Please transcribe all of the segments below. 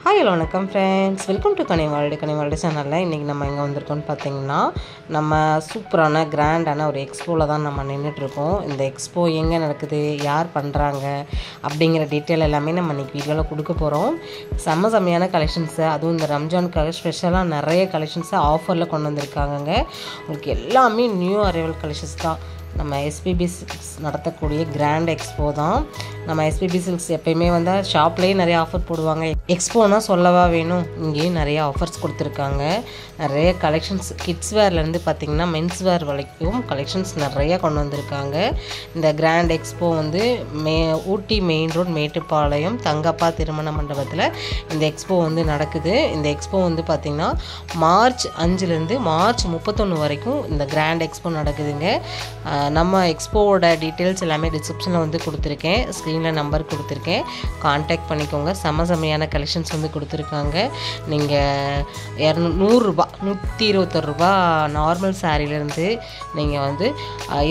Hi hello வணக்கம் friends, welcome to கனிவாழ்டு சேனலில். இன்றைக்கி நம்ம எங்கே வந்திருக்கோம்னு பார்த்தீங்கன்னா, நம்ம சூப்பரான கிராண்டான ஒரு எக்ஸ்போவில் தான் நம்ம நின்றுட்டுருக்கோம். இந்த எக்ஸ்போ எங்கே நடக்குது, யார் பண்ணுறாங்க அப்படிங்கிற டீட்டெயில் எல்லாமே நம்ம இன்றைக்கி வீடியோவில் கொடுக்க போகிறோம். செம்மையான கலெக்ஷன்ஸு, அதுவும் இந்த ரம்ஜானுக்காக ஸ்பெஷலாக நிறைய கலெக்ஷன்ஸை ஆஃபரில் கொண்டு வந்திருக்காங்கங்க. உங்களுக்கு எல்லாமே நியூ அரைவல் கலெக்ஷன்ஸ் தான். நம்ம எஸ்பிபி சில்க்ஸ் நடத்தக்கூடிய கிராண்ட் எக்ஸ்போ தான். நம்ம எஸ்பிபி சில்க்ஸ் எப்பயுமே வந்தால் ஷாப்லேயே நிறைய ஆஃபர் போடுவாங்க. எக்ஸ்போனால் சொல்லவா வேணும், இங்கேயும் நிறைய ஆஃபர்ஸ் கொடுத்துருக்காங்க. நிறைய கலெக்ஷன்ஸ் கிட்ஸ் வேர்லேருந்து பார்த்திங்கன்னா மென்ஸ் வேர் வரைக்கும் கலெக்ஷன்ஸ் நிறையா கொண்டு வந்திருக்காங்க. இந்த கிராண்ட் எக்ஸ்போ வந்து ஊட்டி மெயின் ரோட் மேட்டுப்பாளையம் தங்கப்பா திருமண மண்டபத்தில் இந்த எக்ஸ்போ வந்து நடக்குது. இந்த எக்ஸ்போ வந்து பார்த்திங்கன்னா மார்ச் 5லேருந்து மார்ச் 31 வரைக்கும் இந்த கிராண்ட் எக்ஸ்போ நடக்குதுங்க. நம்ம எக்ஸ்போவோட டீட்டெயில்ஸ் எல்லாமே டிஸ்கிரிப்ஷனில் வந்து கொடுத்துருக்கேன், ஸ்க்ரீனில் நம்பர் கொடுத்துருக்கேன், கான்டாக்ட் பண்ணிக்கோங்க. செம்மையான கலெக்ஷன்ஸ் வந்து கொடுத்துருக்காங்க. நீங்கள் 100 121 நார்மல் சாரீலேருந்து நீங்கள் வந்து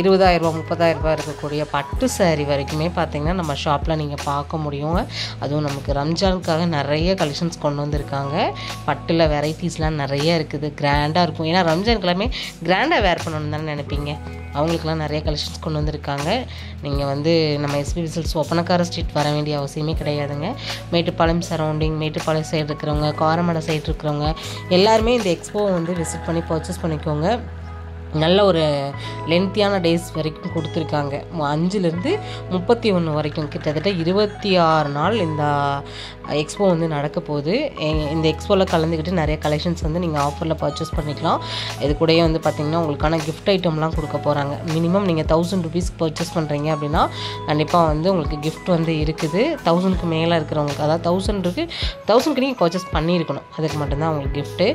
20,000 30,000 இருக்கக்கூடிய பட்டு சாரீ வரைக்குமே பார்த்திங்கன்னா நம்ம ஷாப்பில் நீங்கள் பார்க்க முடியும். அதுவும் நமக்கு ரம்ஜானுக்காக நிறைய கலெக்ஷன்ஸ் கொண்டு வந்திருக்காங்க. பட்டில் வெரைட்டிஸ்லாம் நிறைய இருக்குது, கிராண்டாக இருக்கும். ஏன்னா ரம்ஜானுக்கு எல்லாமே கிராண்டாக வேர் பண்ணணும்னு தானே நினைப்பீங்க, அவங்களுக்குலாம் நிறைய கலெக்ஷன்ஸ் கொண்டு வந்திருக்காங்க. நீங்கள் வந்து நம்ம எஸ்பிபி சில்க்ஸ் ஒப்பனக்கார ஸ்ட்ரீட் வர வேண்டிய அவசியமே கிடையாதுங்க. மேட்டுப்பாளையம் சரௌண்டிங், மேட்டுப்பாளையம் சைடு இருக்கிறவங்க, காரமடை சைடு இருக்கிறவங்க எல்லாருமே இந்த எக்ஸ்போவை வந்து விசிட் பண்ணி பர்ச்சேஸ் பண்ணிக்கோங்க. நல்ல ஒரு லென்த்தியான டேஸ் வரைக்கும் கொடுத்துருக்காங்க. 5லேருந்து 31 வரைக்கும் கிட்டத்தட்ட 26 நாள் இந்த எக்ஸ்போ வந்து நடக்க போகுது. இந்த எக்ஸ்போவில் கலந்துக்கிட்டு நிறைய கலெக்ஷன்ஸ் வந்து நீங்கள் ஆஃபரில் பர்ச்சேஸ் பண்ணிக்கலாம். இது கூடயே வந்து பார்த்திங்கன்னா உங்களுக்கான கிஃப்ட் ஐட்டம்லாம் கொடுக்க போகிறாங்க. மினிமம் நீங்கள் 1000 ருபீஸ்க்கு பர்ச்சேஸ் பண்ணுறீங்க அப்படின்னா கண்டிப்பாக வந்து உங்களுக்கு கிஃப்ட் வந்து இருக்குது. 1000க்கு மேலே இருக்கிறவங்களுக்கு, அதாவது 1000க்கு நீங்கள் பர்ச்சேஸ் பண்ணியிருக்கணும், அதுக்கு மட்டும்தான் உங்களுக்கு கிஃப்ட்டு.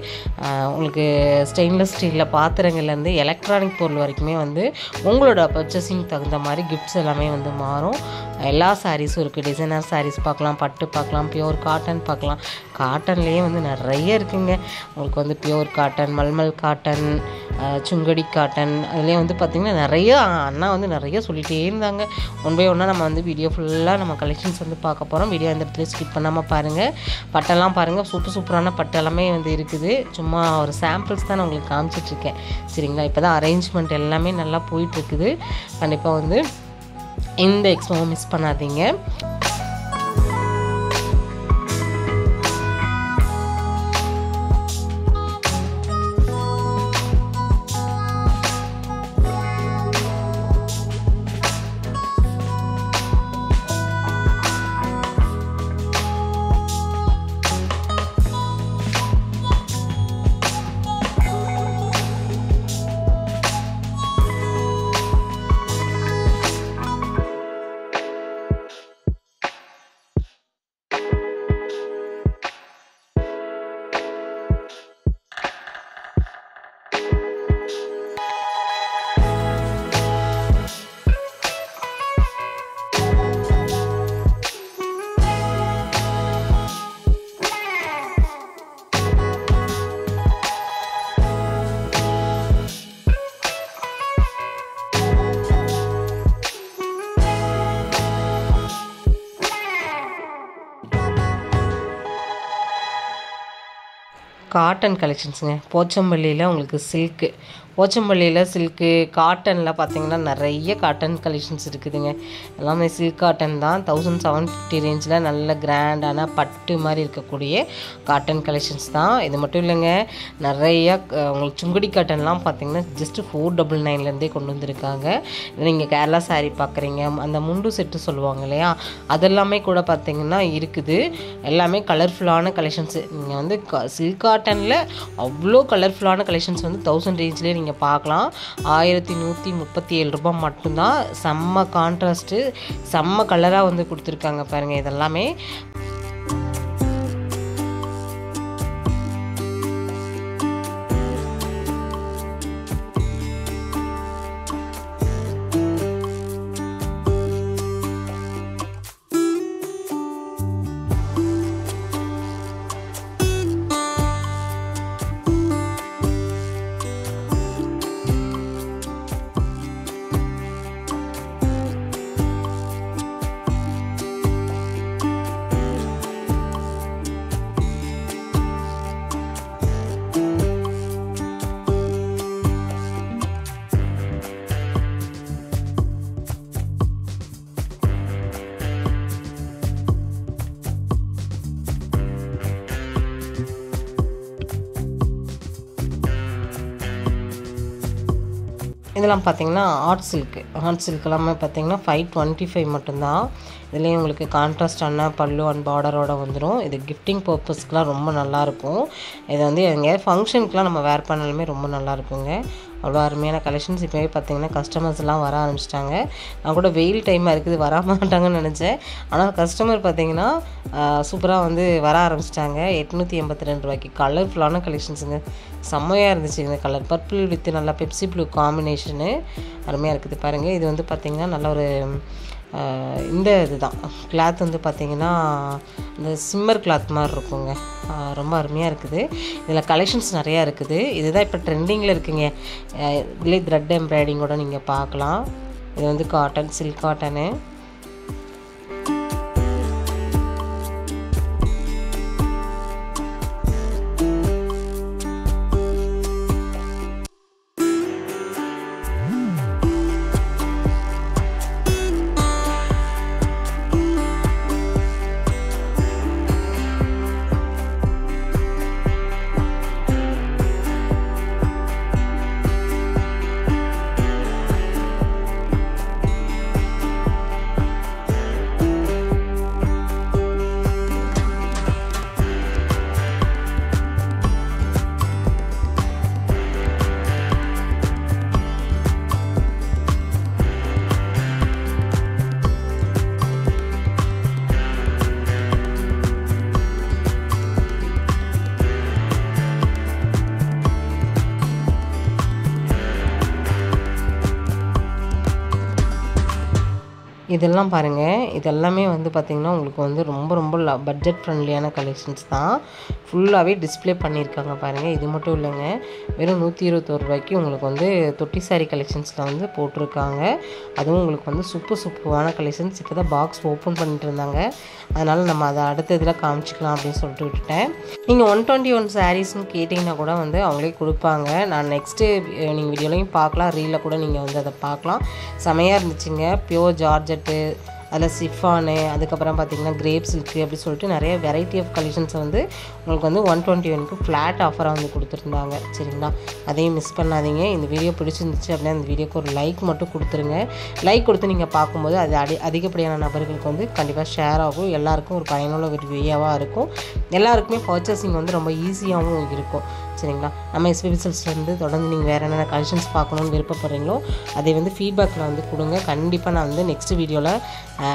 உங்களுக்கு ஸ்டெயின்லெஸ் ஸ்டீலில் பாத்திரங்கள்லேருந்து எலக்ட்ரானிக் பொருள் வரைக்குமே வந்து உங்களோட பர்ச்சேசிங் தகுந்த மாதிரி கிஃப்ட்ஸ் எல்லாமே வந்து மாறும். எல்லா சாரீஸும் இருக்குது. டிசைனர் சாரீஸ் பார்க்கலாம், பட்டு பார்க்கலாம், பியூர் காட்டன் பார்க்கலாம். காட்டன்லேயே வந்து நிறைய இருக்குங்க. உங்களுக்கு வந்து pure cotton, mulmul cotton, sungudi cotton, அதுலேயே வந்து பார்த்திங்கன்னா நிறைய அண்ணா வந்து நிறைய சொல்லிகிட்டே இருந்தாங்க. ஒன் பை ஒன்னாக நம்ம வந்து வீடியோ ஃபுல்லாக நம்ம கலெக்ஷன்ஸ் வந்து பார்க்க போகிறோம். வீடியோ அந்த இடத்துல ஸ்கிப் பண்ணாமல் பாருங்கள். பட்டெல்லாம் பாருங்கள், சூப்பரான பட்டு எல்லாமே வந்து இருக்குது. சும்மா ஒரு சாம்பிள்ஸ் தான் நான் உங்களுக்கு காமிச்சிட்ருக்கேன், சரிங்களா? இப்போ தான் அரேஞ்ச்மெண்ட் எல்லாமே நல்லா போயிட்டுருக்குது. கண்டிப்பாக வந்து இந்த எக்ஸ்போவை மிஸ் பண்ணாதீங்க. காட்டன் கலெக்ஷன்ஸுங்க. போச்சம்பள்ளியில் உங்களுக்கு சில்க்கு, போச்சம்பள்ளியில் சில்க்கு, காட்டனில் பார்த்திங்கன்னா நிறைய காட்டன் கலெக்ஷன்ஸ் இருக்குதுங்க. எல்லாமே சில்க் காட்டன் தான். 1750 ரேஞ்சில் நல்ல கிராண்டான பட்டு மாதிரி இருக்கக்கூடிய காட்டன் கலெக்ஷன்ஸ் தான். இது மட்டும் இல்லைங்க, நிறைய உங்களுக்கு சுங்குடி காட்டன்லாம் பார்த்திங்கன்னா ஜஸ்ட் 499லேருந்தே கொண்டு வந்திருக்காங்க. நீங்கள் கேரளா சாரீ பார்க்குறீங்க, அந்த முண்டு செட்டு சொல்லுவாங்க இல்லையா, அதெல்லாமே கூட பார்த்திங்கன்னா இருக்குது. எல்லாமே கலர்ஃபுல்லான கலெக்ஷன்ஸு. நீங்கள் வந்து சில்க் காட்டனில் அவ்வளோ கலர்ஃபுல்லான கலெக்ஷன்ஸ் வந்து 1000 ரேஞ்சிலே நீங்கள் பார்க்கலாம். 1137 ரூபாய் மட்டும்தான். செம்ம கான்ட்ராஸ்ட்டு, செம்ம கலராக வந்து கொடுத்துருக்காங்க பாருங்கள். இதெல்லாமே இதெல்லாம் பார்த்திங்கன்னா ஆர்ட் சில்க் எல்லாமே பார்த்திங்கன்னா 525 மட்டும்தான். இதுலேயும் உங்களுக்கு கான்ட்ராஸ்டான பல்லு அண்ட் பார்டரோடு வந்துடும். இது கிஃப்டிங் பர்பஸ்க்கெலாம் ரொம்ப நல்லாயிருக்கும். இது வந்து எங்கேயாவது ஃபங்க்ஷனுக்குலாம் நம்ம வேர் பண்ணாலுமே ரொம்ப நல்லாயிருக்குங்க. அவ்வளோ அருமையான கலெக்ஷன்ஸ். இப்போவே பார்த்திங்கன்னா கஸ்டமர்ஸ் எல்லாம் வர ஆரம்பிச்சிட்டாங்க. நான் கூட வெயில் டைமாக இருக்குது வர மாட்டாங்கன்னு நினச்சேன். ஆனால் கஸ்டமர் பார்த்திங்கன்னா சூப்பராக வந்து வர ஆரம்பிச்சிட்டாங்க. 882 ரூபாய்க்கு கலர்ஃபுல்லான கலெக்ஷன்ஸுங்க. செம்மையாக இருந்துச்சு இந்த கலர். பர்பிள் வித் நல்லா பெப்சி ப்ளூ காம்பினேஷனு அருமையாக இருக்குது பாருங்கள். இது வந்து பார்த்திங்கன்னா நல்ல ஒரு இந்த இதுதான் கிளாத் வந்து பார்த்திங்கன்னா இந்த சிம்மர் கிளாத் மாதிரி இருக்குங்க. ரொம்ப அருமையாக இருக்குது. இதில் கலெக்ஷன்ஸ் நிறையா இருக்குது. இதுதான் இப்போ ட்ரெண்டிங்கில் இருக்குங்க. இதிலே த்ரெட் எம்ப்ராய்டிங்கோட நீங்கள் பார்க்கலாம். இது வந்து காட்டன், சில்க் காட்டனு. இதெல்லாம் பாருங்கள். இதெல்லாமே வந்து பார்த்திங்கன்னா உங்களுக்கு வந்து ரொம்ப பட்ஜெட் ஃப்ரெண்ட்லியான கலெக்ஷன்ஸ் தான். ஃபுல்லாகவே டிஸ்பிளே பண்ணியிருக்காங்க பாருங்கள். இது மட்டும் இல்லைங்க, வெறும் 121 ரூபாய்க்கு உங்களுக்கு வந்து தொட்டி சாரி கலெக்ஷன்ஸில் வந்து போட்டிருக்காங்க. அதுவும் உங்களுக்கு வந்து சூப்பரான கலெக்ஷன்ஸ். இப்போ தான் பாக்ஸ் ஓப்பன் பண்ணிட்டு இருந்தாங்க, அதனால் நம்ம அதை அடுத்த இதில் காமிச்சிக்கலாம் அப்படின்னு சொல்லிட்டு விட்டுட்டேன். நீங்கள் 121 சாரீஸ்ன்னு கேட்டிங்கன்னா கூட வந்து அவங்களே கொடுப்பாங்க. நான் நெக்ஸ்ட்டு நீங்கள் வீடியோலையும் பார்க்கலாம், ரீலில் கூட நீங்கள் வந்து அதை பார்க்கலாம். செமையாக இருந்துச்சுங்க. பியோர் ஜார்ஜெட்டு, அதில் சிஃபானு, அதுக்கப்புறம் பார்த்திங்கன்னா கிரேப் சில்க்கு அப்படி சொல்லிட்டு நிறைய வெரைட்டி ஆஃப் கலெக்ஷன்ஸை வந்து உங்களுக்கு வந்து 121க்கு ஃப்ளாட் ஆஃபராக வந்து கொடுத்துருந்தாங்க. சரிங்களா, அதையும் மிஸ் பண்ணாதீங்க. இந்த வீடியோ பிடிச்சிருந்துச்சு அப்படின்னா இந்த வீடியோக்கு ஒரு லைக் மட்டும் கொடுத்துருங்க. லைக் கொடுத்து நீங்கள் பார்க்கும்போது அது அதிகப்படியான நபர்களுக்கு வந்து கண்டிப்பாக ஷேர் ஆகும். எல்லாருக்கும் ஒரு பயனுள்ள ஒரு வீடியோவாக இருக்கும். எல்லாருக்குமே பர்ச்சேசிங் வந்து ரொம்ப ஈஸியாகவும் இருக்கும். சரிங்களா, நம்ம எஸ்பிபி சில்க்ஸ்லேருந்து தொடர்ந்து நீங்கள் வேறு என்னென்ன கலெக்ஷன்ஸ் பார்க்கணுன்னு விருப்பப்படுறீங்களோ அதை வந்து ஃபீட்பேக்கில் வந்து கொடுங்க. கண்டிப்பாக நான் வந்து நெக்ஸ்ட் வீடியோவில்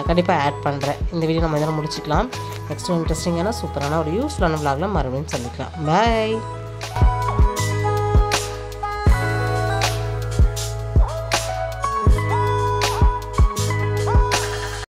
கண்டிப்பாக ஆட் பண்ணுறேன். இந்த வீடியோ நம்ம இதெல்லாம் முடிச்சுக்கலாம். நெக்ஸ்ட் இன்ட்ரெஸ்டிங்கான சூப்பரான ஒரு யூஸ்ஃபுல்லான விளாகில் மறுபடியும் சந்திக்கலாம். பாய்.